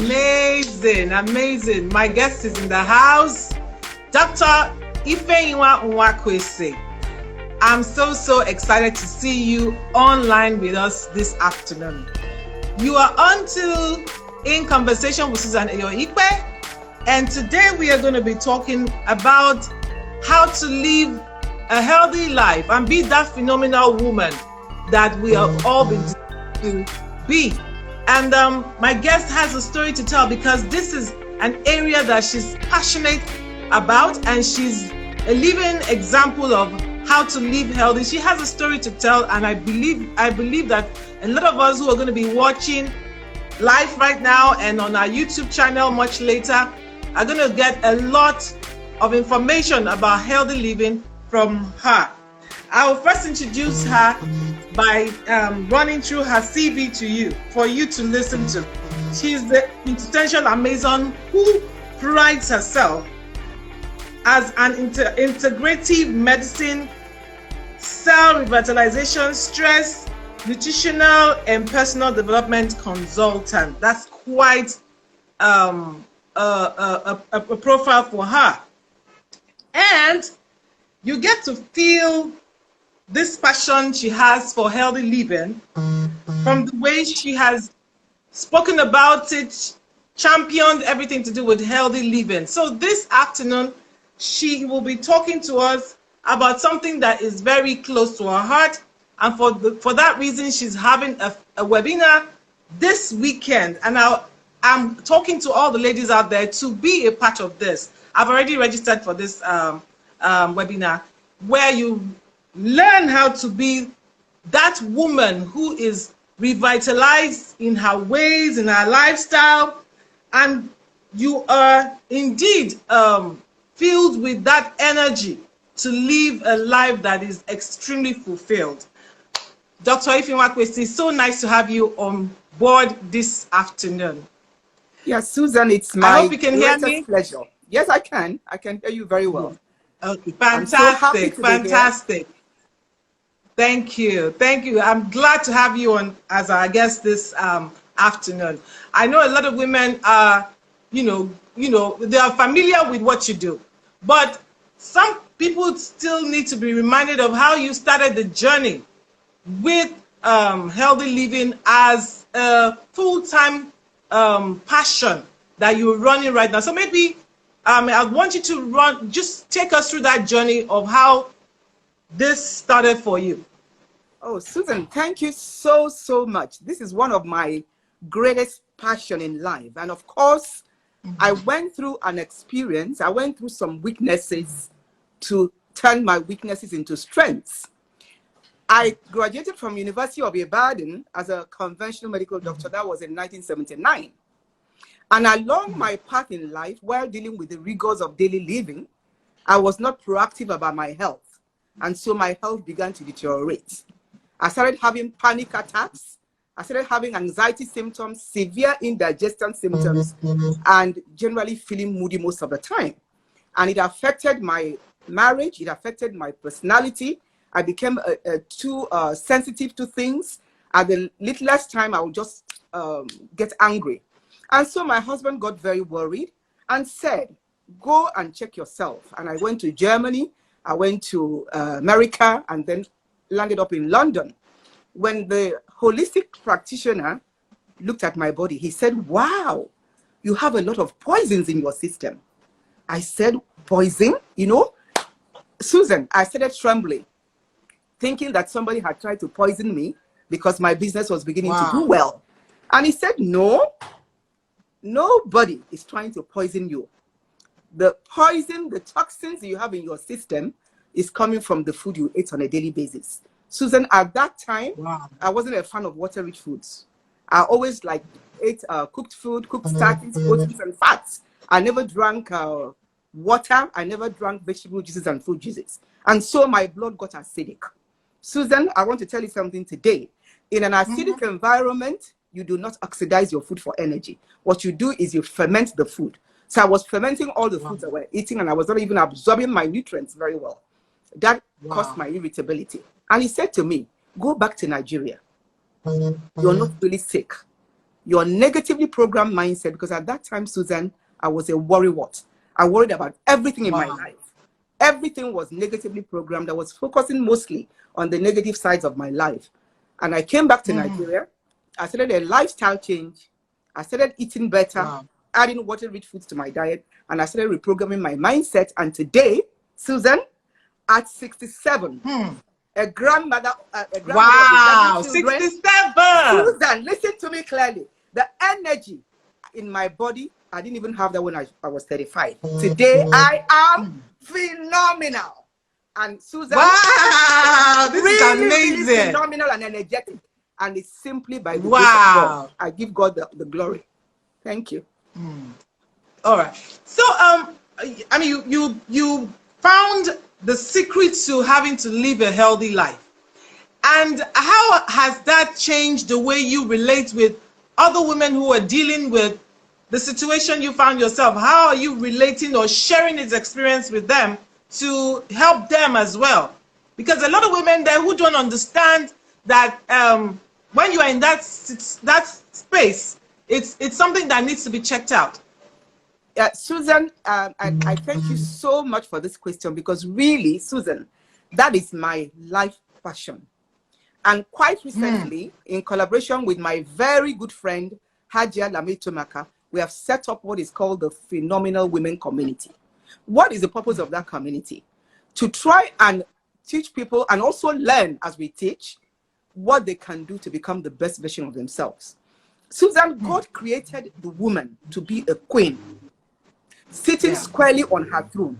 Amazing, amazing. My guest is in the house, Dr. Ifeyinwa Nwakwesi. I'm so excited to see you online with us this afternoon. You are on to In Conversation with Susan Eyo-Ikpe, and today we are going to be talking about how to live a healthy life and be that phenomenal woman that we have all been to be. And my guest has a story to tell because this is an area that she's passionate about, and she's a living example of how to live healthy. She has a story to tell, and I believe that a lot of us who are going to be watching live right now and on our YouTube channel much later are going to get a lot of information about healthy living from her. I will first introduce her by running through her CV to you, for you to listen to. She's the quintessential Amazon who prides herself as an integrative medicine, cell revitalization, stress, nutritional, and personal development consultant. That's quite a profile for her. And you get to feel this passion she has for healthy living from the way she has spoken about it, championed everything to do with healthy living. So this afternoon, she will be talking to us about something that is very close to her heart. And for that reason, she's having a webinar this weekend. And I'm talking to all the ladies out there to be a part of this. I've already registered for this webinar, where you learn how to be that woman who is revitalized in her ways, in her lifestyle, and you are indeed filled with that energy to live a life that is extremely fulfilled. Dr. Ifeyinwa Nwakwesi, so nice to have you on board this afternoon. Yes, Susan, it's my I hope you can hear me. Pleasure. Yes, I can. I can hear you very well. Okay, fantastic, fantastic. Thank you, thank you. I'm glad to have you on as our guest this afternoon. I know a lot of women are, they are familiar with what you do, but some people still need to be reminded of how you started the journey with healthy living as a full-time passion that you're running right now. So maybe I want you to just take us through that journey of how this started for you. Oh, Susan, thank you so much. This is one of my greatest passion in life. And of course, I went through an experience. I went through some weaknesses to turn my weaknesses into strengths. I graduated from University of Ibadan as a conventional medical doctor. That was in 1979. And along my path in life, while dealing with the rigors of daily living, I was not proactive about my health. And so my health began to deteriorate. I started having panic attacks. I started having anxiety symptoms, severe indigestion symptoms, and generally feeling moody most of the time. And it affected my marriage. It affected my personality. I became too sensitive to things. At the littlest time, I would just get angry. And so my husband got very worried and said, go and check yourself. And I went to Germany. I went to America and then landed up in London. When the holistic practitioner looked at my body, he said, wow, you have a lot of poisons in your system. I said, poison? Susan, I started trembling, thinking that somebody had tried to poison me because my business was beginning to do well. And he said, no, nobody is trying to poison you. The poison, the toxins you have in your system is coming from the food you ate on a daily basis. Susan, at that time, I wasn't a fan of water-rich foods. I always ate cooked food, cooked starches, proteins, and fats. I never drank water. I never drank vegetable juices and fruit juices. And so my blood got acidic. Susan, I want to tell you something today. In an acidic environment, you do not oxidize your food for energy. What you do is you ferment the food. So I was fermenting all the foods I was eating, and I was not even absorbing my nutrients very well. That caused my irritability. And he said to me, go back to Nigeria. You're not really sick. your negatively programmed mindset, because at that time, Susan, I was a worrywart. I worried about everything in my life. Everything was negatively programmed. I was focusing mostly on the negative sides of my life. And I came back to Nigeria. I started a lifestyle change. I started eating better, adding water-rich foods to my diet, and I started reprogramming my mindset. And today, Susan, at 67, a grandmother of 11 children, 67! Susan, listen to me clearly. The energy in my body, I didn't even have that when I was 35. Today, I am phenomenal. And Susan, wow, this really, is amazing. really phenomenal and energetic. And it's simply by the grace of God. I give God the glory. Thank you. All right. So, I mean, you found the secret to having to live a healthy life. And how has that changed the way you relate with other women who are dealing with the situation you found yourself? How are you relating or sharing this experience with them to help them as well? Because a lot of women there who don't understand that when you are in that space, it's something that needs to be checked out. Susan, I thank you so much for this question, because really, Susan, that is my life passion. And quite recently, in collaboration with my very good friend, Hajia Lamitomaka, we have set up what is called the Phenomenal Women Community. What is the purpose of that community? To try and teach people and also learn as we teach what they can do to become the best version of themselves. Susan, God created the woman to be a queen, sitting squarely on her throne.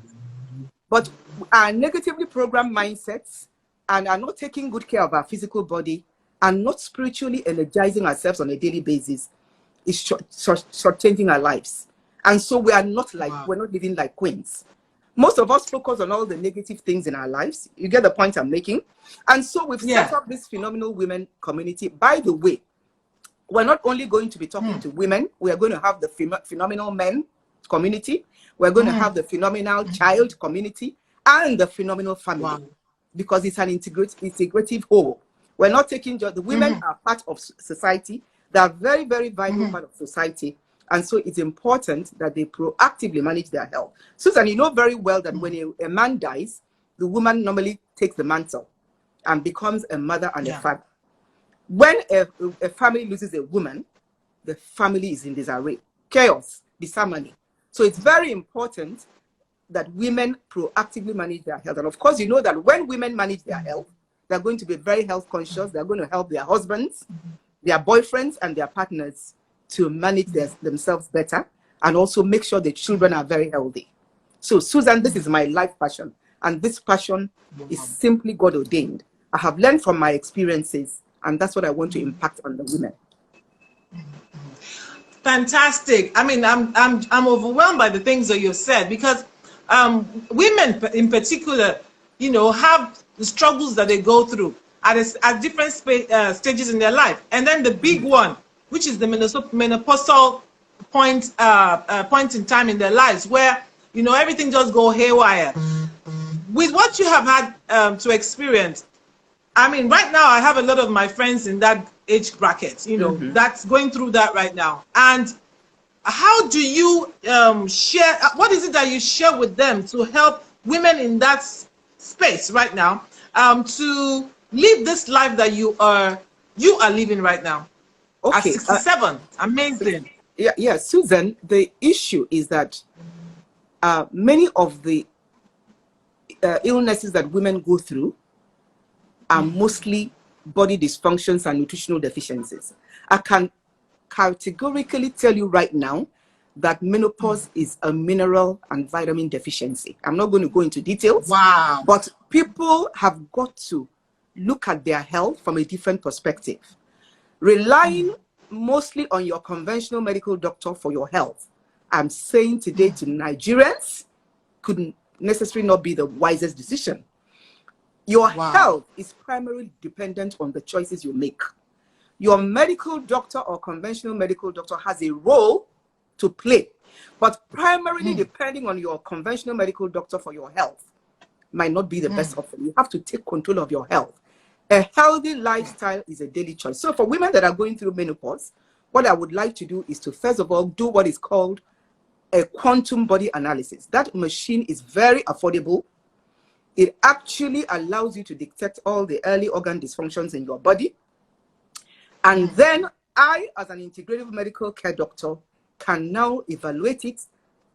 But our negatively programmed mindsets and are not taking good care of our physical body and not spiritually energizing ourselves on a daily basis is short-changing our lives. And so we are not like, we're not living like queens. Most of us focus on all the negative things in our lives. You get the point I'm making? And so we've set up this Phenomenal Women Community. By the way, we're not only going to be talking to women, we are going to have the Phenomenal Men Community. We're going to have the Phenomenal Child Community and the Phenomenal Family, because it's an integrative whole. We're not taking just the women are part of society. They are very, very vital part of society. And so it's important that they proactively manage their health. Susan, you know very well that when a man dies, the woman normally takes the mantle and becomes a mother and a father. When a family loses a woman, the family is in disarray, chaos, disharmony. So it's very important that women proactively manage their health. And of course, you know that when women manage their health, they're going to be very health conscious. They're going to help their husbands, their boyfriends, and their partners to manage themselves better, and also make sure the children are very healthy. So, Susan, this is my life passion. And this passion is simply God ordained. I have learned from my experiences, and that's what I want to impact on the women. Fantastic. I mean, I'm overwhelmed by the things that you've said, because women in particular, you know, have the struggles that they go through at different stages in their life. And then the big one, which is the menopausal point in time in their lives, where, you know, everything just go haywire. With what you have had to experience, I mean, right now I have a lot of my friends in that age bracket, you know, that's going through that right now. And how do you share, what is it that you share with them to help women in that space right now to live this life that you are living right now? Okay. At 67, amazing. Yeah, Susan, the issue is that many of the illnesses that women go through are mostly body dysfunctions and nutritional deficiencies. I can categorically tell you right now that menopause is a mineral and vitamin deficiency. I'm not going to go into details. Wow. But people have got to look at their health from a different perspective. Relying mostly on your conventional medical doctor for your health, I'm saying today to Nigerians, couldn't necessarily not be the wisest decision. Your health is primarily dependent on the choices you make. Your medical doctor or conventional medical doctor has a role to play, but primarily depending on your conventional medical doctor for your health might not be the best option. You have to take control of your health. A healthy lifestyle is a daily choice. So for women that are going through menopause, what I would like to do is to first of all do what is called a quantum body analysis. That machine is very affordable. It actually allows you to detect all the early organ dysfunctions in your body. And then I, as an integrative medical care doctor, can now evaluate it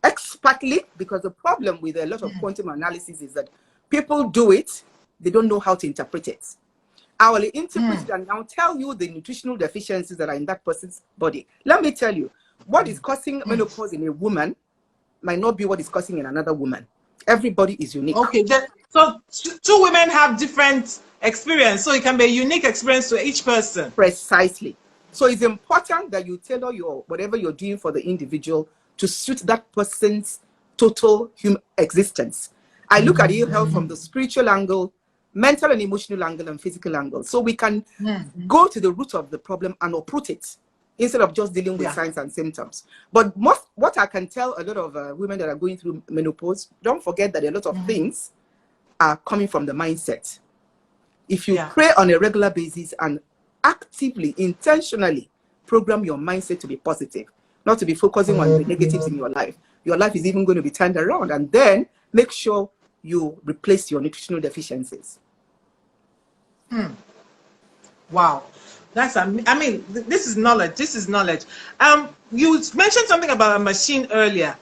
expertly, because the problem with a lot of quantum analysis is that people do it, they don't know how to interpret it. I will interpret it and now tell you the nutritional deficiencies that are in that person's body. Let me tell you, what is causing menopause in a woman might not be what is causing in another woman. Everybody is unique. Okay, so two women have different experience, so it can be a unique experience to each person. Precisely. So it's important that you tailor your whatever you're doing for the individual to suit that person's total human existence. I look at ill health from the spiritual angle, mental and emotional angle, and physical angle. So we can go to the root of the problem and uproot it instead of just dealing with signs and symptoms. But what I can tell a lot of women that are going through menopause, don't forget that a lot of things are coming from the mindset. If you pray on a regular basis and actively, intentionally program your mindset to be positive, not to be focusing on the negatives in your life is even going to be turned around. And then make sure you replace your nutritional deficiencies. Wow. I mean, this is knowledge. This is knowledge. You mentioned something about a machine earlier.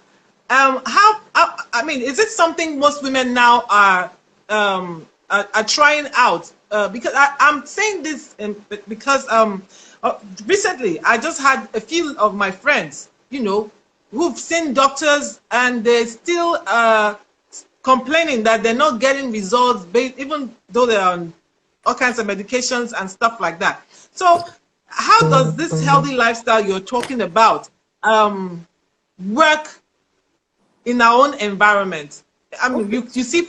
I mean, is it something most women now are trying out? Because I'm saying this because recently I just had a few of my friends, you know, who've seen doctors and they're still complaining that they're not getting results, even though they're on all kinds of medications and stuff like that. So how does this healthy lifestyle you're talking about work in our own environment? I mean, you see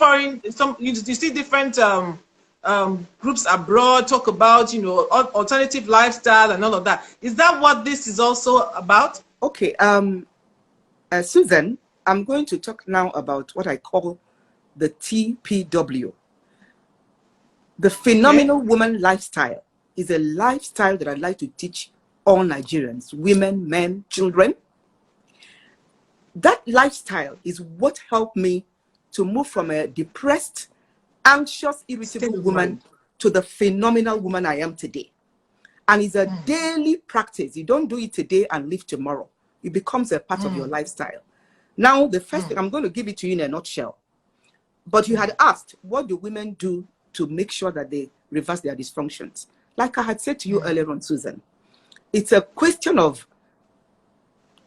you see different groups abroad talk about, you know, alternative lifestyle and all of that. Is that what this is also about? Okay, Susan, I'm going to talk now about what I call the TPW. The phenomenal woman lifestyle is a lifestyle that I'd like to teach all Nigerians, women, men, children. That lifestyle is what helped me to move from a depressed, anxious, irritable woman to the phenomenal woman I am today. And it's a daily practice. You don't do it today and leave tomorrow. It becomes a part of your lifestyle. Now, the first thing, I'm going to give it to you in a nutshell. But you had asked, what do women do to make sure that they reverse their dysfunctions? Like I had said to you earlier on, Susan, it's a question of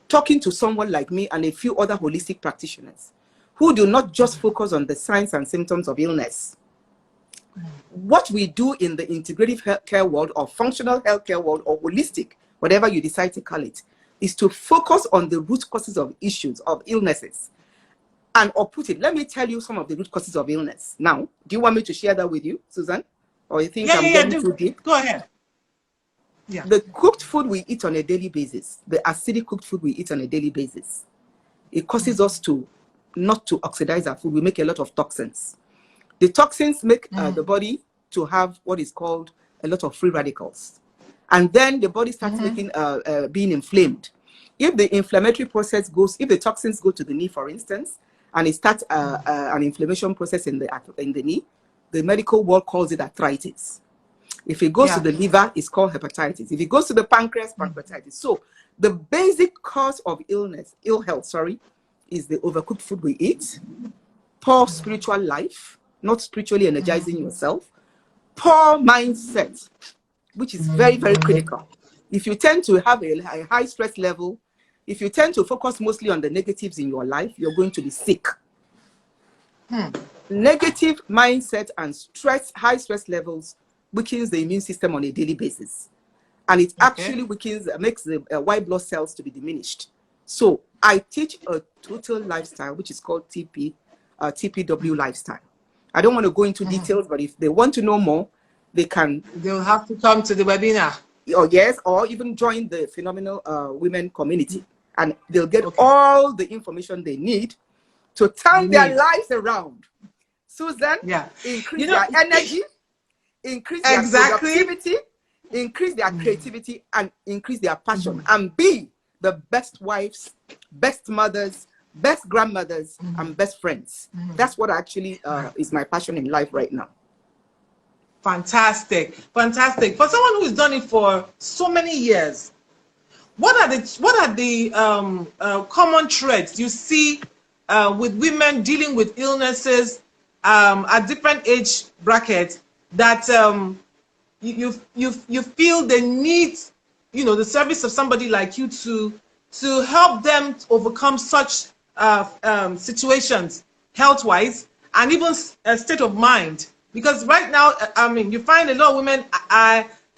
talking to someone like me and a few other holistic practitioners who do not just focus on the signs and symptoms of illness. What we do in the integrative healthcare world or functional healthcare world or holistic, whatever you decide to call it, is to focus on the root causes of issues, of illnesses. And or put it, let me tell you some of the root causes of illness. Now, do you want me to share that with you, Susan? Or you think I'm getting too deep? Go ahead. Yeah. The cooked food we eat on a daily basis, the acidic cooked food we eat on a daily basis, it causes us to not to oxidize our food. We make a lot of toxins. The toxins make the body to have what is called a lot of free radicals. And then the body starts making being inflamed. If the inflammatory process goes, if the toxins go to the knee, for instance, and it starts an inflammation process in the knee, the medical world calls it arthritis. If it goes to the liver, it's called hepatitis. If it goes to the pancreas, pancreatitis. So the basic cause of ill health, is the overcooked food we eat, poor spiritual life, not spiritually energizing yourself, poor mindset, which is very, very critical. If you tend to have a high stress level, if you tend to focus mostly on the negatives in your life, you're going to be sick. Negative mindset and stress, high stress levels weakens the immune system on a daily basis. And it actually makes the white blood cells to be diminished. So I teach a total lifestyle, which is called TPW lifestyle. I don't want to go into details, but if they want to know more, they'll have to come to the webinar. Or even join the phenomenal women community. And they'll get all the information they need to turn their lives around. Susan, increase their energy, increase their productivity, increase their creativity, and increase their passion, and be the best wives, best mothers, best grandmothers, and best friends. That's what actually is my passion in life right now. Fantastic, fantastic. For someone who's done it for so many years, what are the common threads you see with women dealing with illnesses at different age brackets that you feel they need, you know, the service of somebody like you to help them overcome such situations, health-wise and even state of mind? Because right now, I mean, you find a lot of women,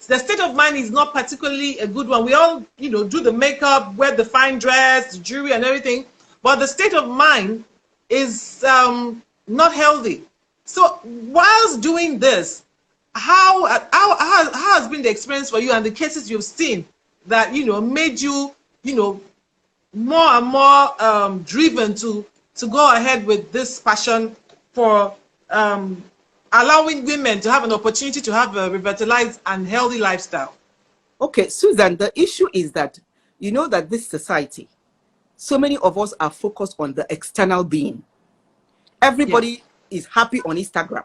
the state of mind is not particularly a good one. We all, you know, do the makeup, wear the fine dress, the jewelry and everything, but the state of mind is not healthy. So whilst doing this, how has been the experience for you and the cases you've seen that, you know, made you, you know, more and more driven to go ahead with this passion for allowing women to have an opportunity to have a revitalized and healthy lifestyle? Okay, Susan, the issue is that, you know, that this society, so many of us are focused on the external being. Everybody is happy on Instagram.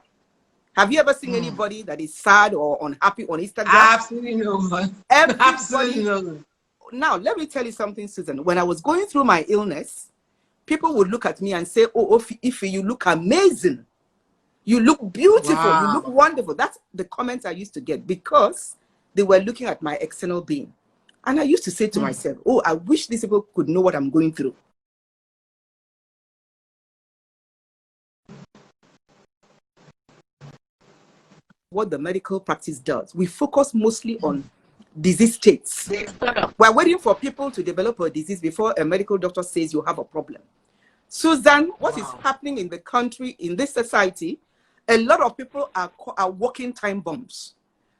Have you ever seen anybody that is sad or unhappy on Instagram? Absolutely no one. Absolutely no one. Now, let me tell you something, Susan. When I was going through my illness, people would look at me and say, oh, Ify, you look amazing. You look beautiful. Wow. You look wonderful. That's the comments I used to get, because they were looking at my external being. And I used to say to myself, oh, I wish these people could know what I'm going through. What the medical practice does, we focus mostly on disease states. We're waiting for people to develop a disease before a medical doctor says you have a problem. Susan, what is happening in the country, in this society, a lot of people are walking time bombs.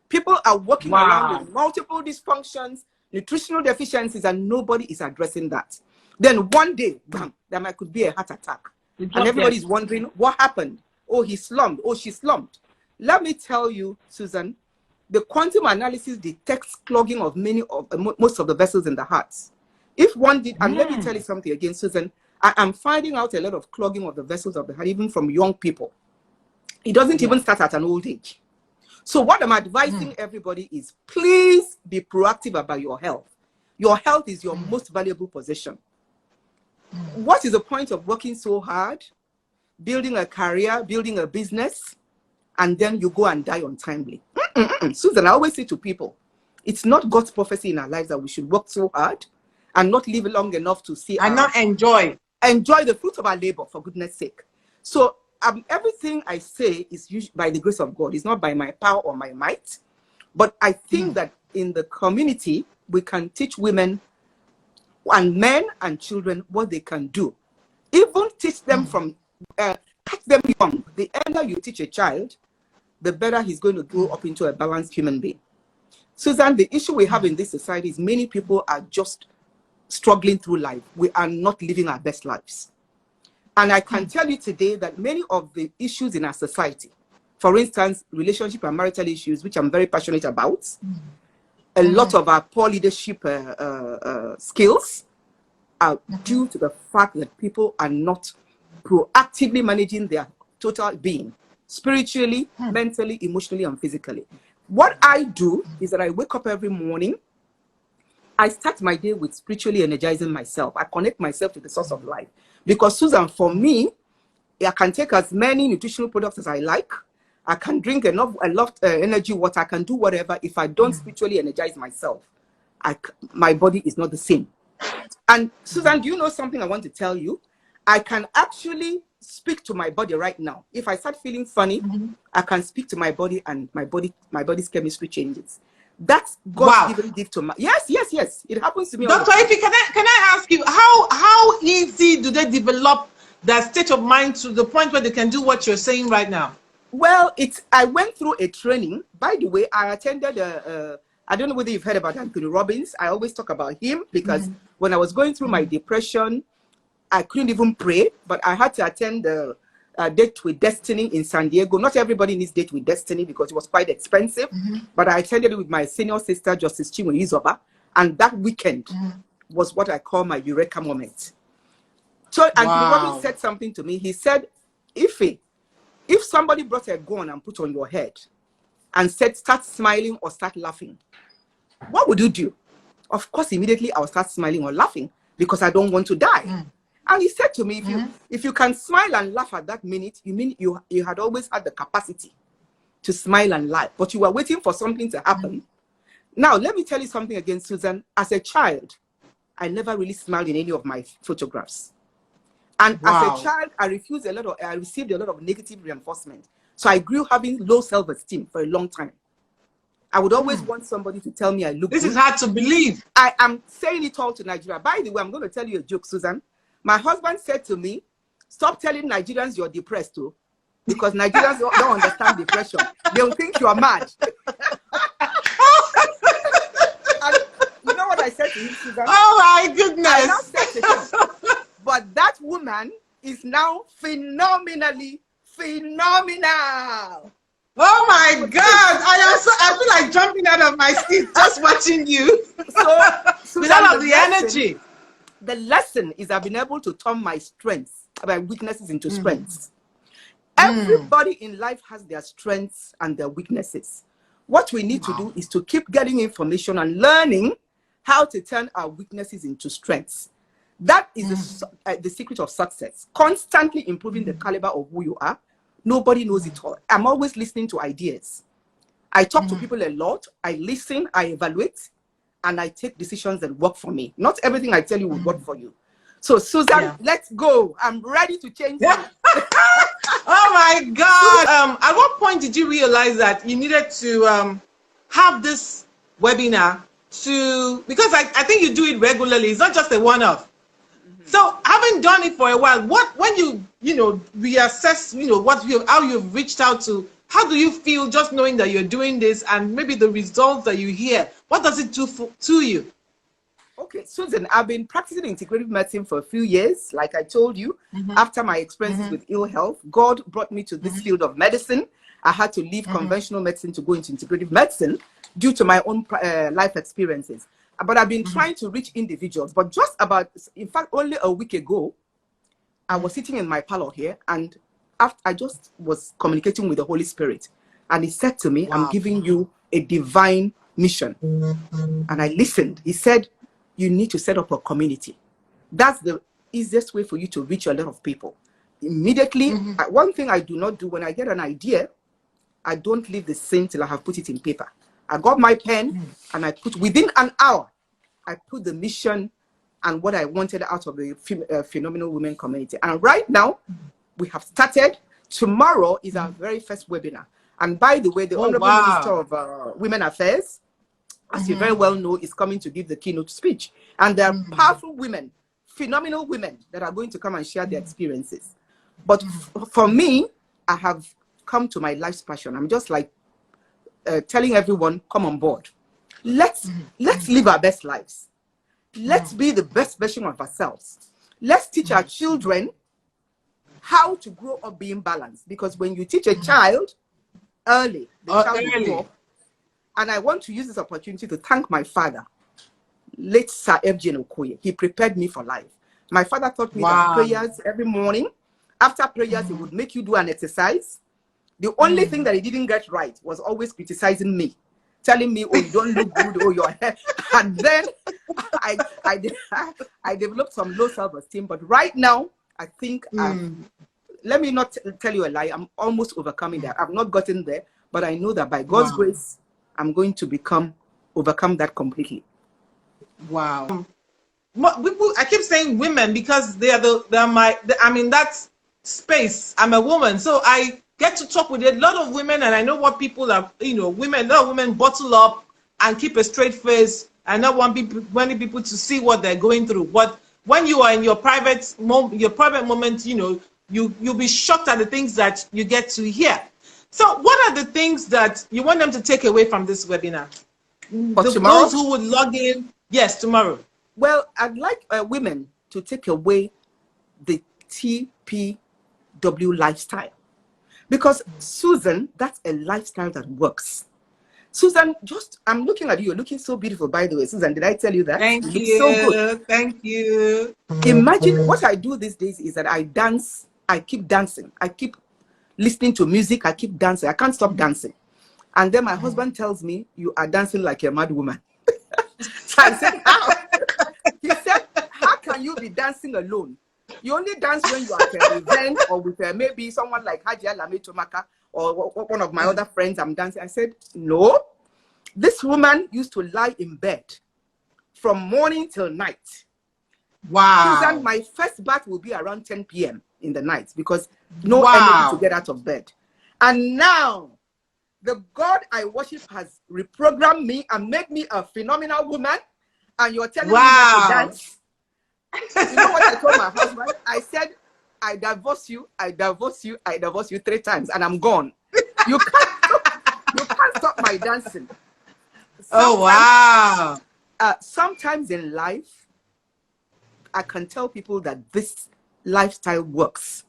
People are walking around with multiple dysfunctions, nutritional deficiencies, and nobody is addressing that. Then one day, bam, there could be a heart attack. And everybody's wondering, what happened? Oh, he slumped. Oh, she slumped. Let me tell you, Susan, the quantum analysis detects clogging of most of the vessels in the heart. If one did, and let me tell you something again, Susan, I am finding out a lot of clogging of the vessels of the heart, even from young people. It doesn't even start at an old age. So what I'm advising everybody is, please be proactive about your health. Your health is your most valuable possession. What is the point of working so hard, building a career, building a business, and then you go and die untimely? Susan, I always say to people, it's not God's prophecy in our lives that we should work so hard and not live long enough to see and not enjoy the fruit of our labor, for goodness sake. So everything I say is usually by the grace of God. It's not by my power or my might. But I think that in the community, we can teach women and men and children what they can do. Even teach them from, catch them young. The earlier you teach a child, the better he's going to grow up into a balanced human being. Susan, the issue we have in this society is many people are just struggling through life. We are not living our best lives. And I can tell you today that many of the issues in our society, for instance, relationship and marital issues, which I'm very passionate about, a lot of our poor leadership skills are due to the fact that people are not proactively managing their total being, spiritually, mentally, emotionally, and physically. What I do is that I wake up every morning. I start my day with spiritually energizing myself. I connect myself to the source of life. Because, Susan, for me, I can take as many nutritional products as I like. I can drink enough energy water. I can do whatever. If I don't spiritually energize myself, my body is not the same. And, Susan, do you know something I want to tell you? I can actually speak to my body right now. If I start feeling funny, I can speak to my body, and my body's chemistry changes. That's God's given gift to my. Yes. It happens to me. Dr. Ify, can I ask you, how easy do they develop that state of mind to the point where they can do what you're saying right now? Well, I went through a training. By the way, I attended I don't know whether you've heard about Anthony Robbins. I always talk about him because when I was going through my depression, I couldn't even pray, but I had to attend Date with Destiny in San Diego. Not everybody needs Date with Destiny because it was quite expensive, but I attended it with my senior sister, Justice Chinwe Izoba, and that weekend was what I call my eureka moment. So Anthony Robbins said something to me. He said, if somebody brought a gun and put on your head and said, start smiling or start laughing, what would you do? Of course, immediately I'll start smiling or laughing because I don't want to die. And he said to me, if you can smile and laugh at that minute, you mean you had always had the capacity to smile and laugh, but you were waiting for something to happen. Now, let me tell you something again, Susan. As a child, I never really smiled in any of my photographs. And as a child, I received a lot of negative reinforcement. So I grew having low self-esteem for a long time. I would always want somebody to tell me I look good. This is hard to believe. I am saying it all to Nigeria. By the way, I'm going to tell you a joke, Susan. My husband said to me, stop telling Nigerians you're depressed too, because Nigerians don't understand depression. They'll think you're mad. And you know what I said to him, Susan? Oh my goodness. I now said to him, but that woman is now phenomenally phenomenal. Oh my God! I feel like jumping out of my seat just watching you. So, with all of the energy. The lesson is I've been able to turn my strengths, my weaknesses into strengths. Everybody in life has their strengths and their weaknesses. What we need to do is to keep getting information and learning how to turn our weaknesses into strengths. That is the secret of success. Constantly improving the caliber of who you are. Nobody knows it all. I'm always listening to ideas. I talk to people a lot. I listen, I evaluate, and I take decisions that work for me. Not everything I tell you will work for you. So, Susan, let's go. I'm ready to change you. Oh my God. At what point did you realize that you needed to have this webinar because I think you do it regularly. It's not just a one-off. So having done it for a while, when you reassess, how you've reached out to, how do you feel just knowing that you're doing this and maybe the results that you hear? What does it do to you? Okay, Susan, I've been practicing integrative medicine for a few years. Like I told you, after my experiences with ill health, God brought me to this field of medicine. I had to leave conventional medicine to go into integrative medicine due to my own life experiences. But I've been trying to reach individuals. But just about, in fact, only a week ago, I was sitting in my parlor here, and after I just was communicating with the Holy Spirit, and he said to me, I'm giving you a divine mission. And I listened. He said, you need to set up a community. That's the easiest way for you to reach a lot of people. Immediately, one thing I do not do when I get an idea, I don't leave the scene till I have put it in paper. I got my pen and I put, within an hour, I put the mission and what I wanted out of the phenomenal women community. And right now, we have started. Tomorrow is our very first webinar. And by the way, the Honorable Minister of Women Affairs, as you very well know, is coming to give the keynote speech. And there are powerful women, phenomenal women that are going to come and share their experiences. But for me, I have come to my life's passion. I'm just like telling everyone, come on board. Let's live our best lives. Let's be the best version of ourselves. Let's teach our children how to grow up being balanced. Because when you teach a child early, the child will grow up. And I want to use this opportunity to thank my father, late Sir F.J. Okoye. He prepared me for life. My father taught me that prayers every morning. After prayers, he would make you do an exercise. The only thing that he didn't get right was always criticizing me, telling me, oh, you don't look good, oh, your hair. And then I developed some low self-esteem. But right now, I think, let me not tell you a lie, I'm almost overcoming that. I've not gotten there, but I know that by God's grace, I'm going to overcome that completely. Wow. I keep saying women because I'm in that space. I'm a woman, so I get to talk with a lot of women, and I know what people are, a lot of women bottle up and keep a straight face and not want many people to see what they're going through. But when you are in your private moment, you'll be shocked at the things that you get to hear. So what are the things that you want them to take away from this webinar? Those who would log in, yes, tomorrow. Well, I'd like women to take away the TP lifestyle. Because Susan, that's a lifestyle that works. Susan, I'm looking at you. You're looking so beautiful, by the way. Susan, did I tell you that? Thank You look so good. Thank you. Imagine what I do these days is that I dance. I keep dancing. I keep listening to music. I keep dancing. I can't stop dancing. And then my husband tells me, you are dancing like a mad woman. So I said, how? He said, how can you be dancing alone? You only dance when you are at an event or with maybe someone like Haji Alame Tomaka or one of my other friends. I'm dancing. I said, no. This woman used to lie in bed from morning till night. Wow. Susan, my first bath will be around 10 p.m. in the night because no energy to get out of bed. And now, the God I worship has reprogrammed me and made me a phenomenal woman. And you're telling me not to dance? You know what I told my husband? I said, I divorce you, I divorce you, I divorce you 3 times, and I'm gone. You can't stop my dancing. Oh, wow. Sometimes in life, I can tell people that this lifestyle works.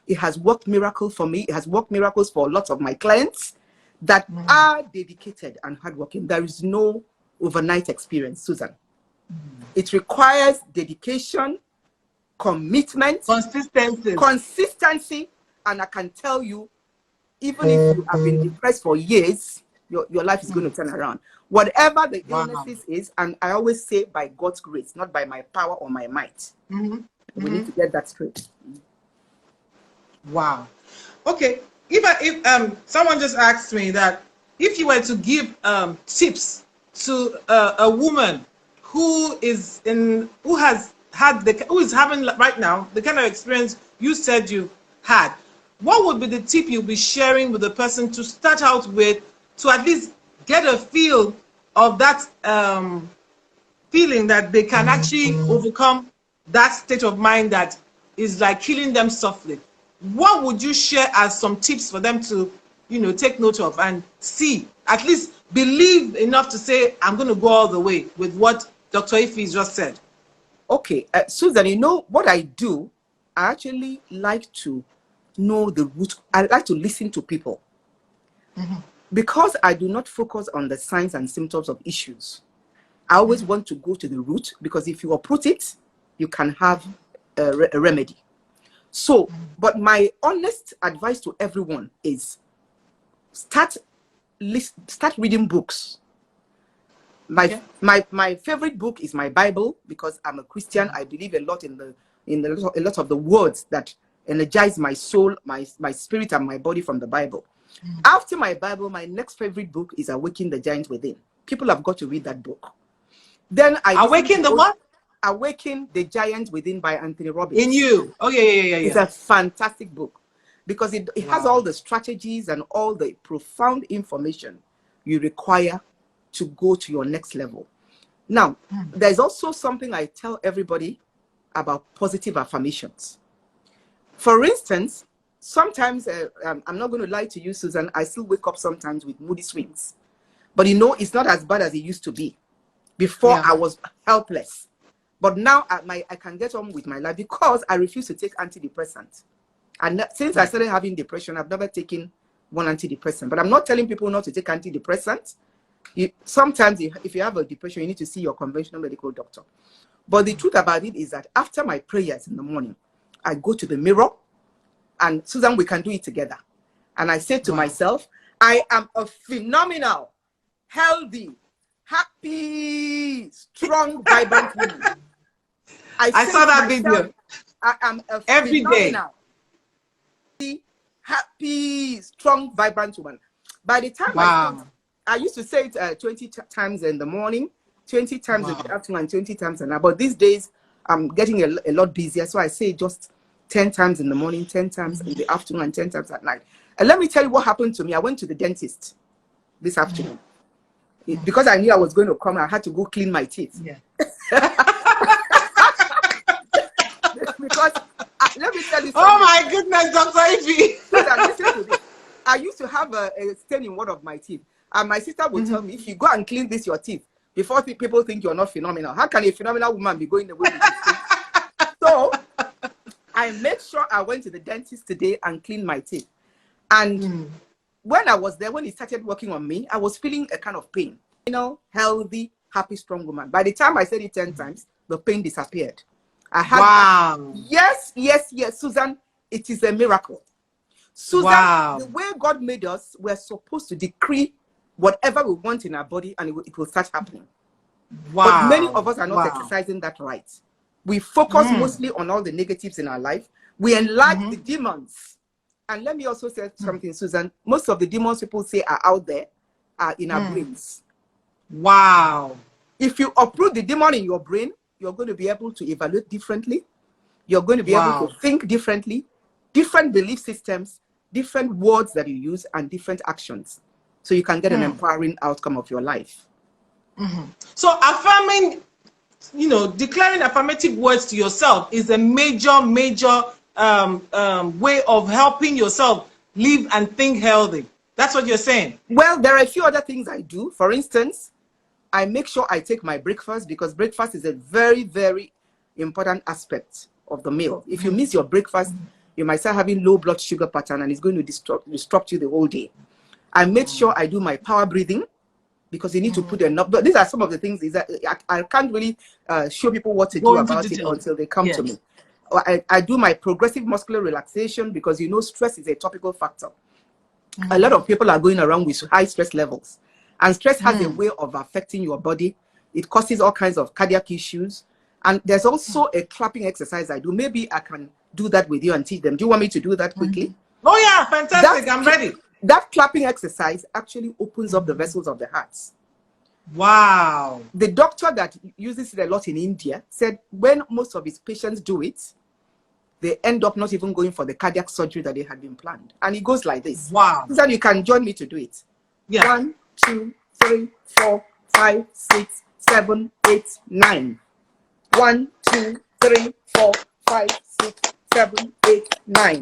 It has worked miracles for me. It has worked miracles for lots of my clients that are dedicated and hardworking. There is no overnight experience, Susan. It requires dedication, commitment, consistency, and I can tell you, even if you have been depressed for years, your life is going to turn around. Whatever the illnesses is, and I always say by God's grace, not by my power or my might. We need to get that straight. Wow. Okay. If someone just asked me that if you were to give tips to a woman who is having right now the kind of experience you said you had, what would be the tip you'll be sharing with the person to start out with, to at least get a feel of that feeling that they can actually overcome that state of mind that is like killing them softly? What would you share as some tips for them to, take note of and see, at least believe enough to say, I'm going to go all the way with what Dr. Ife just said? Okay, Susan, you know what I do? I actually like to know the root. I like to listen to people. Because I do not focus on the signs and symptoms of issues. I always want to go to the root, because if you uproot it, you can have a remedy. So, but my honest advice to everyone is start reading books. My favorite book is my Bible, because I'm a Christian. I believe a lot in a lot of the words that energize my soul, my spirit, and my body from the Bible. After my Bible, my next favorite book is Awaken the Giant Within. People have got to read that book. Then Awaken the what? Awaken the Giant Within by Anthony Robbins. In you. Oh, yeah. It's a fantastic book, because it has all the strategies and all the profound information you require to go to your next level. Now, there's also something I tell everybody about positive affirmations. For instance, sometimes, I'm not going to lie to you, Susan, I still wake up sometimes with moody swings. But it's not as bad as it used to be. Before, I was helpless. But now I can get on with my life because I refuse to take antidepressants. And since I started having depression, I've never taken one antidepressant. But I'm not telling people not to take antidepressants. Sometimes, if you have a depression, you need to see your conventional medical doctor. But the truth about it is that after my prayers in the morning, I go to the mirror, and Susan, we can do it together. And I say to myself, I am a phenomenal, healthy, happy, strong, vibrant woman. I saw that video. I am a every phenomenal, happy, strong, vibrant woman. By the time I used to say it 20 times in the morning, 20 times in the afternoon, and 20 times an hour. But these days, I'm getting a lot busier. So I say just 10 times in the morning, 10 times in the afternoon, and 10 times at night. And let me tell you what happened to me. I went to the dentist this afternoon. Because I knew I was going to come, I had to go clean my teeth. Yeah. Because let me tell you something. Oh my goodness, Dr. Ife. Listen to this. I used to have a stain in one of my teeth. And my sister would tell me, if you go and clean your teeth, before people think you're not phenomenal, how can a phenomenal woman be going the way with this? So I made sure I went to the dentist today and cleaned my teeth. And when I was there, when he started working on me, I was feeling a kind of pain. You know, healthy, happy, strong woman. By the time I said it 10 times, the pain disappeared. I had wow. Yes, Susan, it is a miracle. Susan, wow. The way God made us, we're supposed to decree whatever we want in our body, and it will start happening. Wow. But many of us are not exercising that right. We focus mostly on all the negatives in our life. We enlarge the demons. And let me also say something, Susan. Most of the demons people say are out there are in our brains. Wow. If you uproot the demon in your brain, you're going to be able to evaluate differently. You're going to be able to think differently, different belief systems, different words that you use, and different actions. So you can get an empowering outcome of your life. So affirming, declaring affirmative words to yourself is a major way of helping yourself live and think healthy. That's what you're saying. Well, there are a few other things I do. For instance, I make sure I take my breakfast, because breakfast is a very, very important aspect of the meal. If you miss your breakfast, you might start having low blood sugar pattern, and it's going to disrupt you the whole day. I made sure I do my power breathing, because you need to put enough. But these are some of the things that I can't really show people what to do about it until they come to me. I do my progressive muscular relaxation, because stress is a topical factor. A lot of people are going around with high stress levels, and stress has a way of affecting your body. It causes all kinds of cardiac issues. And there's also a clapping exercise I do. Maybe I can do that with you and teach them. Do you want me to do that quickly? Oh yeah, fantastic. I'm ready. That clapping exercise actually opens up the vessels of the heart. Wow. The doctor that uses it a lot in India said when most of his patients do it, they end up not even going for the cardiac surgery that they had been planned. And it goes like this. Wow. So you can join me to do it. Yeah. 1, 2, 3, 4, 5, 6, 7, 8, 9. 1, 2, 3, 4, 5, 6, 7, 8, 9.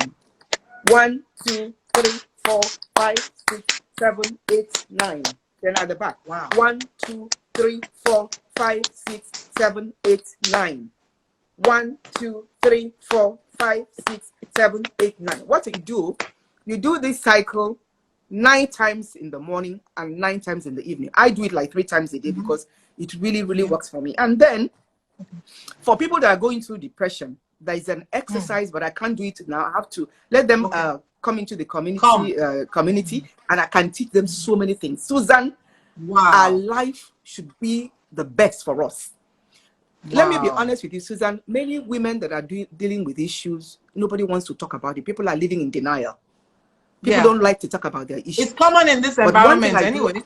1, 2, 3, 4, 5, 6, 7, 8, 9. Then at the back. Wow. 1, 2, 3, 4, 5, 6, 7, 8, 9. 1, 2, 3, 4, 5, 6, 7, 8, 9. What you do this cycle 9 times in the morning and 9 times in the evening. I do it like 3 times a day because it really, really works for me. And then for people that are going through depression, there is an exercise, but I can't do it now. I have to let them come into the community, and I can teach them so many things. Susan, our life should be the best for us. Let me be honest with you, Susan. Many women that are dealing with issues, nobody wants to talk about it. People are living in denial. People don't like to talk about their issues. It's common in this environment anyway.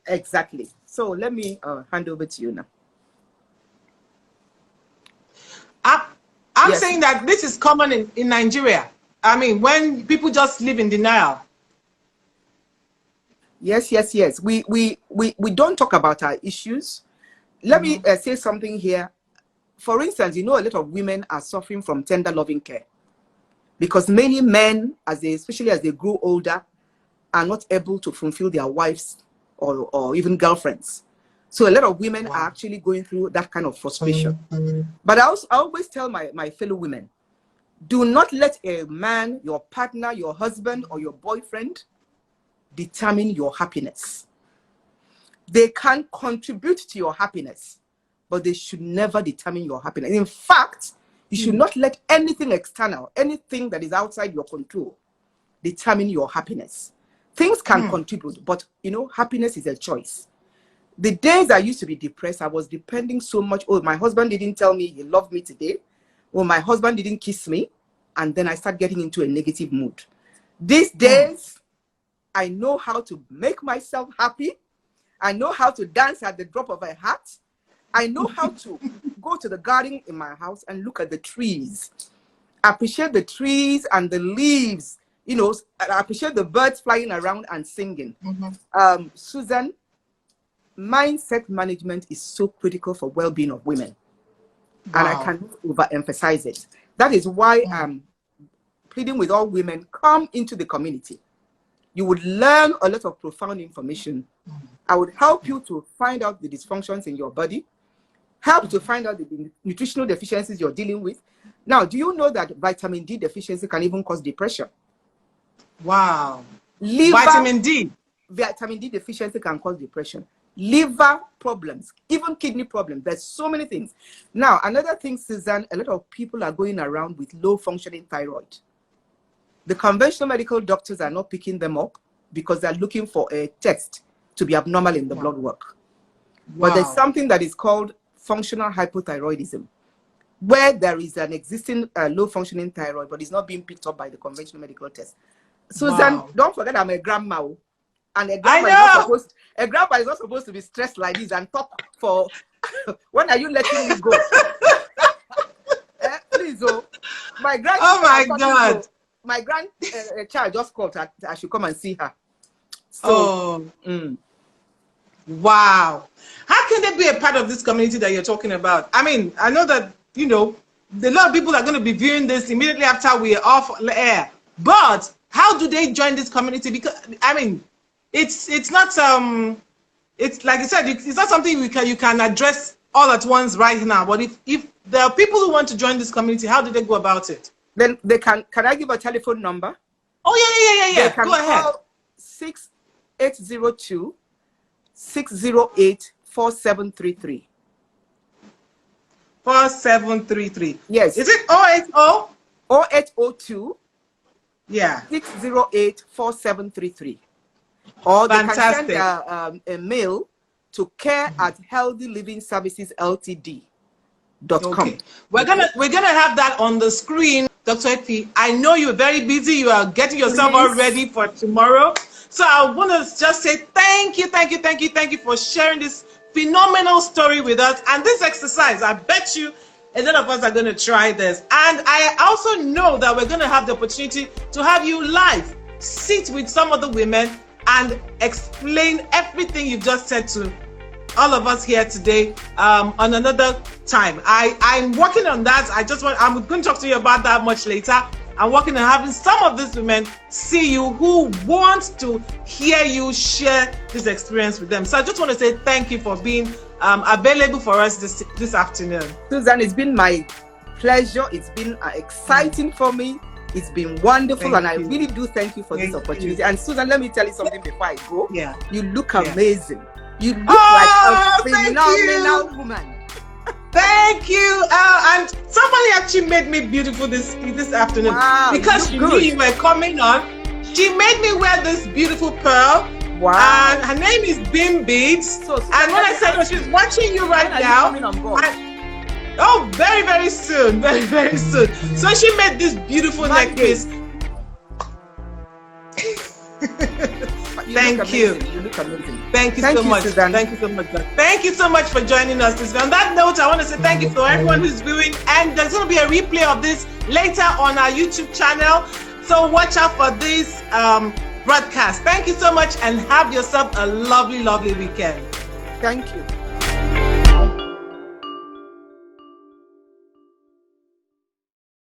Exactly. So let me hand over to you now. I'm saying that this is common in Nigeria. I mean, when people just live in denial. Yes. We don't talk about our issues. Let me say something here. For instance, a lot of women are suffering from tender loving care, because many men, especially as they grow older, are not able to fulfill their wives or even girlfriends. So a lot of women are actually going through that kind of frustration. But I always tell my fellow women, do not let a man, your partner, your husband, or your boyfriend determine your happiness. They can contribute to your happiness, but they should never determine your happiness. In fact, you should not let anything external, anything that is outside your control, determine your happiness. Things can contribute, but happiness is a choice. The days I used to be depressed, I was depending so much. Oh, my husband didn't tell me he loved me today. Or my husband didn't kiss me. And then I start getting into a negative mood. These days, I know how to make myself happy. I know how to dance at the drop of a hat. I know how to go to the garden in my house and look at the trees. Appreciate the trees and the leaves. I appreciate the birds flying around and singing. Susan, mindset management is so critical for well-being of women. And I cannot overemphasize it. That is why I'm pleading with all women, come into the community. You would learn a lot of profound information. I would help you to find out the dysfunctions in your body, help to find out the nutritional deficiencies you're dealing with. Now, do you know that vitamin D deficiency can even cause depression? Wow. Liver, Vitamin D. Vitamin D deficiency can cause depression. Liver problems, even kidney problems. There's so many things. Now, another thing, Susan, a lot of people are going around with low functioning thyroid. The conventional medical doctors are not picking them up because they're looking for a test to be abnormal in the blood work. But there's something that is called functional hypothyroidism, where there is an existing low functioning thyroid, but it's not being picked up by the conventional medical test. Susan, don't forget I'm a grandma. And a grandpa is not supposed to be stressed like this and talk for when are you letting me go? Please, my grand. Oh my God! My grandchild just called her. I should come and see her. So, wow! How can they be a part of this community that you're talking about? I mean, I know that a lot of people are going to be viewing this immediately after we are off the air. But how do they join this community? Because I mean, it's not it's like I said, it's not something you can address all at once right now. But if there are people who want to join this community, how do they go about it? Then they can I give a telephone number? Oh yeah. They can go ahead. call 6802-608-4733. 4733. Yes. Is it 080? 0802 Yeah. 608-4733. Or they Fantastic. can send a mail to care@healthylivingservicesltd.com. Okay. We're gonna have that on the screen, Dr. Efi. I know you're very busy. You are getting yourself all ready for tomorrow. So I want to just say thank you for sharing this phenomenal story with us. And this exercise, I bet you a lot of us are going to try this. And I also know that we're going to have the opportunity to have you live, sit with some of the women and explain everything you've just said to all of us here today on another time. I'm working on that. I'm going to talk to you about that much later. I'm working on having some of these women see you who want to hear you share this experience with them. So I just want to say thank you for being available for us this afternoon. Susan, it's been my pleasure. It's been exciting for me. It's been wonderful, I really do thank you for this opportunity. And Susan, let me tell you something before I go. Yeah. You look amazing. You look like a phenomenal woman. Thank you. And somebody actually made me beautiful this afternoon. Wow, because she knew you were coming on. She made me wear this beautiful pearl. Wow. And her name is Bim Beads. And when I said, she's watching you right now. Very, very soon. Very, very soon. So she made this beautiful necklace. Thank you. You look amazing. Thank you so much. Susan. Thank you so much. Thank you so much for joining us this week. On that note, I want to say thank you for everyone who's viewing. And there's going to be a replay of this later on our YouTube channel. So watch out for this broadcast. Thank you so much and have yourself a lovely, lovely weekend. Thank you.